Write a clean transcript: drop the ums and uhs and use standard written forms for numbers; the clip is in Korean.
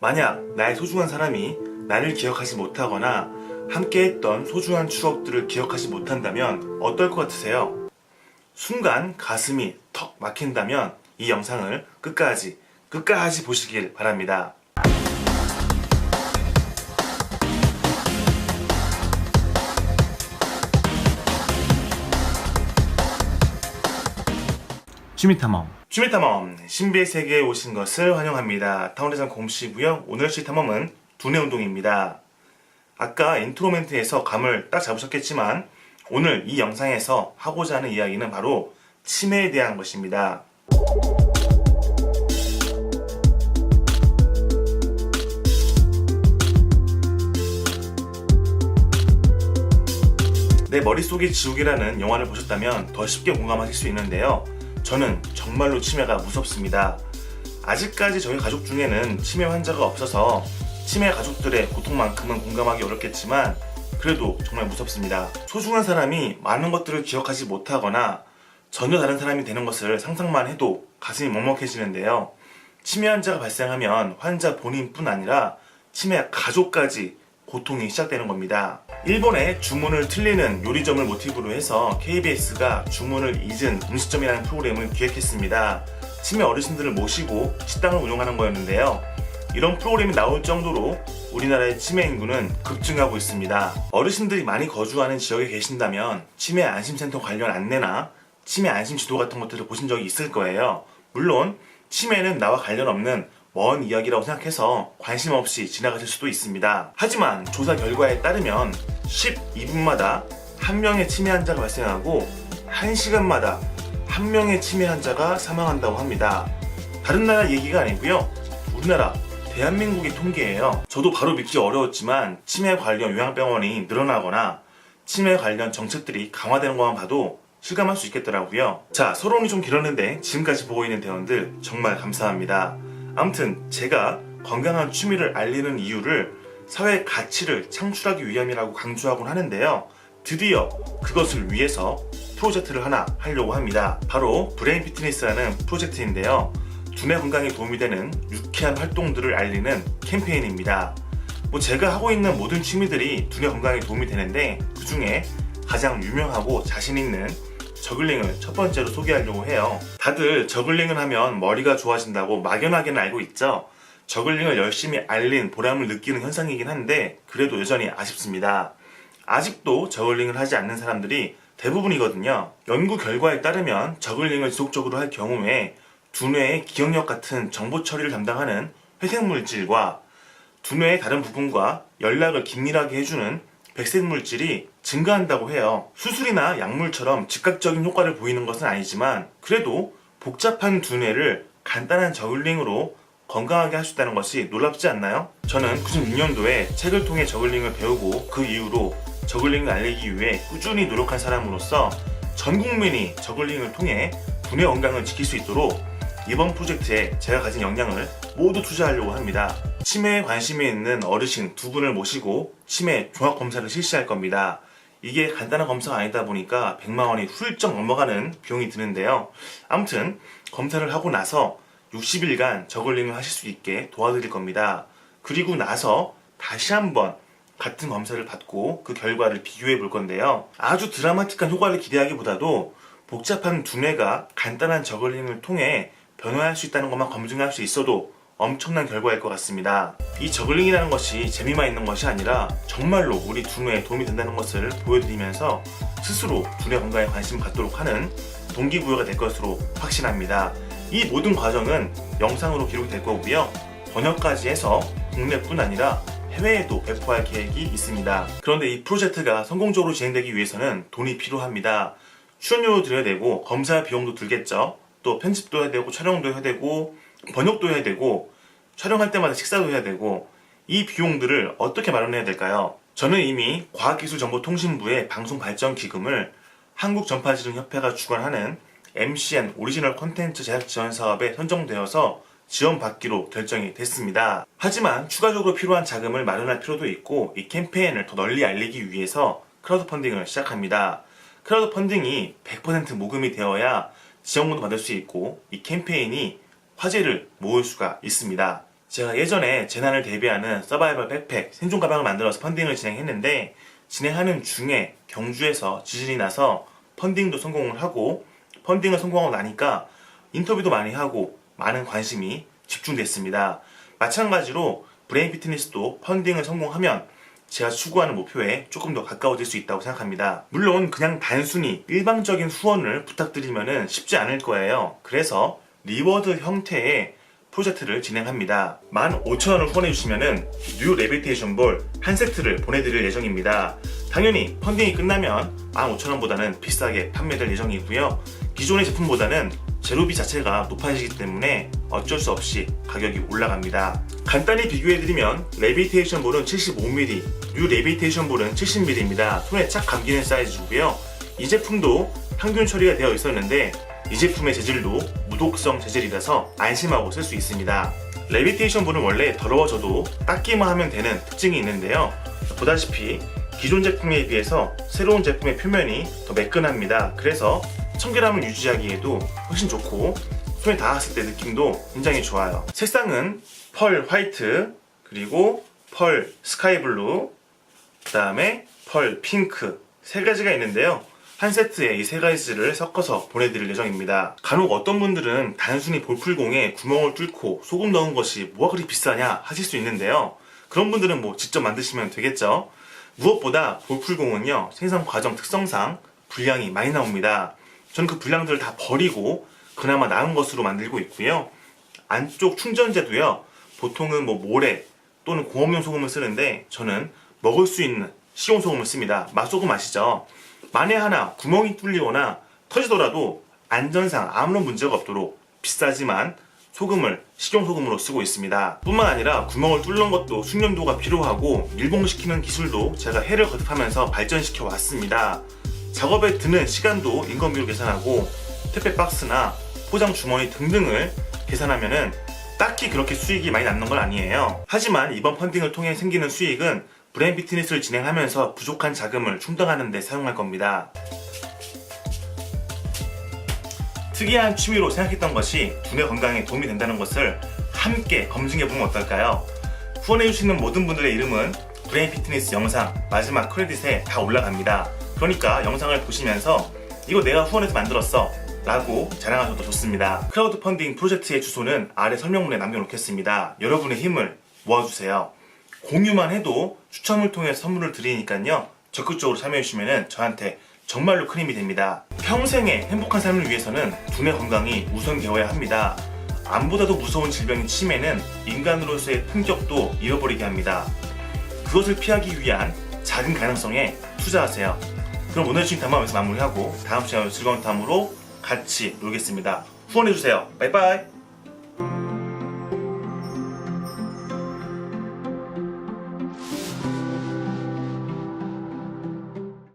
만약 나의 소중한 사람이 나를 기억하지 못하거나 함께했던 소중한 추억들을 기억하지 못한다면 어떨 것 같으세요? 순간 가슴이 턱 막힌다면 이 영상을 끝까지 보시길 바랍니다. 취미탐험 신비의 세계에 오신 것을 환영합니다. 타운대장 공시고요. 오늘 탐험은 두뇌 운동입니다. 아까 인트로 멘트에서 감을 딱 잡으셨겠지만 오늘 이 영상에서 하고자 하는 이야기는 바로 치매에 대한 것입니다. 내 머릿속의 지옥이라는 영화를 보셨다면 더 쉽게 공감하실 수 있는데요. 저는 정말로 치매가 무섭습니다. 아직까지 저희 가족 중에는 치매 환자가 없어서 치매 가족들의 고통만큼은 공감하기 어렵겠지만 그래도 정말 무섭습니다. 소중한 사람이 많은 것들을 기억하지 못하거나 전혀 다른 사람이 되는 것을 상상만 해도 가슴이 먹먹해지는데요. 치매 환자가 발생하면 환자 본인뿐 아니라 치매 가족까지 고통이 시작되는 겁니다. 일본의 주문을 틀리는 요리점을 모티브로 해서 KBS가 주문을 잊은 음식점이라는 프로그램을 기획했습니다. 치매 어르신들을 모시고 식당을 운영하는 거였는데요. 이런 프로그램이 나올 정도로 우리나라의 치매 인구는 급증하고 있습니다. 어르신들이 많이 거주하는 지역에 계신다면 치매 안심센터 관련 안내나 치매 안심 지도 같은 것들을 보신 적이 있을 거예요. 물론 치매는 나와 관련 없는 먼 이야기라고 생각해서 관심 없이 지나가실 수도 있습니다. 하지만 조사 결과에 따르면 12분마다 한 명의 치매 환자가 발생하고 1시간마다 한 명의 치매 환자가 사망한다고 합니다. 다른 나라 얘기가 아니고요. 우리나라 대한민국의 통계예요. 저도 바로 믿기 어려웠지만 치매 관련 요양병원이 늘어나거나 치매 관련 정책들이 강화되는 것만 봐도 실감할 수 있겠더라고요. 자, 서론이 좀 길었는데 지금까지 보고 있는 대원들 정말 감사합니다. 아무튼 제가 건강한 취미를 알리는 이유를 사회 가치를 창출하기 위함이라고 강조하곤 하는데요. 드디어 그것을 위해서 프로젝트를 하나 하려고 합니다. 바로 브레인 피트니스라는 프로젝트인데요. 두뇌 건강에 도움이 되는 유쾌한 활동들을 알리는 캠페인입니다. 제가 하고 있는 모든 취미들이 두뇌 건강에 도움이 되는데 그 중에 가장 유명하고 자신 있는 저글링을 첫 번째로 소개하려고 해요. 다들 저글링을 하면 머리가 좋아진다고 막연하게는 알고 있죠. 저글링을 열심히 알린 보람을 느끼는 현상이긴 한데 그래도 여전히 아쉽습니다. 아직도 저글링을 하지 않는 사람들이 대부분이거든요. 연구 결과에 따르면 저글링을 지속적으로 할 경우에 두뇌의 기억력 같은 정보 처리를 담당하는 회색물질과 두뇌의 다른 부분과 연락을 긴밀하게 해주는 백색물질이 증가한다고 해요. 수술이나 약물처럼 즉각적인 효과를 보이는 것은 아니지만 그래도 복잡한 두뇌를 간단한 저글링으로 건강하게 할 수 있다는 것이 놀랍지 않나요? 저는 96년도에 책을 통해 저글링을 배우고 그 이후로 저글링을 알리기 위해 꾸준히 노력한 사람으로서 전 국민이 저글링을 통해 두뇌 건강을 지킬 수 있도록 이번 프로젝트에 제가 가진 역량을 모두 투자하려고 합니다. 치매에 관심이 있는 어르신 두 분을 모시고 치매 종합검사를 실시할 겁니다. 이게 간단한 검사가 아니다 보니까 100만 원이 훌쩍 넘어가는 비용이 드는데요. 아무튼 검사를 하고 나서 60일간 저글링을 하실 수 있게 도와드릴 겁니다. 그리고 나서 다시 한번 같은 검사를 받고 그 결과를 비교해 볼 건데요. 아주 드라마틱한 효과를 기대하기보다도 복잡한 두뇌가 간단한 저글링을 통해 변화할 수 있다는 것만 검증할 수 있어도 엄청난 결과일 것 같습니다. 이 저글링이라는 것이 재미만 있는 것이 아니라 정말로 우리 두뇌에 도움이 된다는 것을 보여드리면서 스스로 두뇌 건강에 관심을 갖도록 하는 동기부여가 될 것으로 확신합니다. 이 모든 과정은 영상으로 기록이 될 거고요. 번역까지 해서 국내뿐 아니라 해외에도 배포할 계획이 있습니다. 그런데 이 프로젝트가 성공적으로 진행되기 위해서는 돈이 필요합니다. 출연료도 드려야 되고 검사 비용도 들겠죠. 또 편집도 해야 되고 촬영도 해야 되고 번역도 해야 되고 촬영할 때마다 식사도 해야 되고 이 비용들을 어떻게 마련해야 될까요? 저는 이미 과학기술정보통신부의 방송발전기금을 한국전파지능협회가 주관하는 MCN 오리지널 콘텐츠 제작 지원 사업에 선정되어서 지원받기로 결정이 됐습니다. 하지만 추가적으로 필요한 자금을 마련할 필요도 있고 이 캠페인을 더 널리 알리기 위해서 크라우드 펀딩을 시작합니다. 크라우드 펀딩이 100% 모금이 되어야 지원금도 받을 수 있고 이 캠페인이 화제를 모을 수가 있습니다. 제가 예전에 재난을 대비하는 서바이벌 백팩 생존 가방을 만들어서 펀딩을 진행했는데, 진행하는 중에 경주에서 지진이 나서 펀딩도 성공을 하고, 펀딩을 성공하고 나니까 인터뷰도 많이 하고 많은 관심이 집중됐습니다. 마찬가지로 브레인 피트니스도 펀딩을 성공하면 제가 추구하는 목표에 조금 더 가까워질 수 있다고 생각합니다. 물론 그냥 단순히 일방적인 후원을 부탁드리면 쉽지 않을 거예요. 그래서 리워드 형태의 프로젝트를 진행합니다. 15,000원을 후원해주시면 뉴 레비테이션 볼 한 세트를 보내드릴 예정입니다. 당연히 펀딩이 끝나면 15,000원보다는 비싸게 판매될 예정이고요. 기존의 제품보다는 재료비 자체가 높아지기 때문에 어쩔 수 없이 가격이 올라갑니다. 간단히 비교해드리면 레비테이션 볼은 75mm, 뉴 레비테이션 볼은 70mm입니다. 손에 착 감기는 사이즈고요. 이 제품도 항균 처리가 되어 있었는데 이 제품의 재질도 무독성 재질이라서 안심하고 쓸 수 있습니다. 레비테이션 볼은 원래 더러워져도 닦기만 하면 되는 특징이 있는데요. 보다시피 기존 제품에 비해서 새로운 제품의 표면이 더 매끈합니다. 그래서 청결함을 유지하기에도 훨씬 좋고 손에 닿았을 때 느낌도 굉장히 좋아요. 색상은 펄 화이트, 그리고 펄 스카이 블루, 그 다음에 펄 핑크 세 가지가 있는데요. 한 세트에 이 세 가지를 섞어서 보내드릴 예정입니다. 간혹 어떤 분들은 단순히 볼풀공에 구멍을 뚫고 소금 넣은 것이 뭐가 그리 비싸냐 하실 수 있는데요. 그런 분들은 직접 만드시면 되겠죠. 무엇보다 볼풀공은요, 생산 과정 특성상 분량이 많이 나옵니다. 저는 그 분량들을 다 버리고 그나마 나은 것으로 만들고 있고요. 안쪽 충전재도요, 보통은 모래 또는 공업용 소금을 쓰는데 저는 먹을 수 있는 식용 소금을 씁니다. 맛소금 아시죠? 만에 하나 구멍이 뚫리거나 터지더라도 안전상 아무런 문제가 없도록 비싸지만 소금을 식용소금으로 쓰고 있습니다. 뿐만 아니라 구멍을 뚫는 것도 숙련도가 필요하고 밀봉시키는 기술도 제가 해를 거듭하면서 발전시켜 왔습니다. 작업에 드는 시간도 인건비로 계산하고 택배 박스나 포장 주머니 등등을 계산하면은 딱히 그렇게 수익이 많이 남는 건 아니에요. 하지만 이번 펀딩을 통해 생기는 수익은 브레인 피트니스를 진행하면서 부족한 자금을 충당하는 데 사용할 겁니다. 특이한 취미로 생각했던 것이 두뇌 건강에 도움이 된다는 것을 함께 검증해보면 어떨까요? 후원해주시는 모든 분들의 이름은 브레인 피트니스 영상 마지막 크레딧에 다 올라갑니다. 그러니까 영상을 보시면서 이거 내가 후원해서 만들었어 라고 자랑하셔도 좋습니다. 크라우드 펀딩 프로젝트의 주소는 아래 설명문에 남겨놓겠습니다. 여러분의 힘을 모아주세요. 공유만 해도 추첨을 통해 선물을 드리니까요, 적극적으로 참여해주시면 저한테 정말로 큰 힘이 됩니다. 평생의 행복한 삶을 위해서는 두뇌 건강이 우선되어야 합니다. 암보다도 무서운 질병인 치매는 인간으로서의 품격도 잃어버리게 합니다. 그것을 피하기 위한 작은 가능성에 투자하세요. 그럼 오늘 주신 담화에서 마무리하고 다음 시간에 즐거운 담으로 같이 놀겠습니다. 후원해주세요. 바이바이.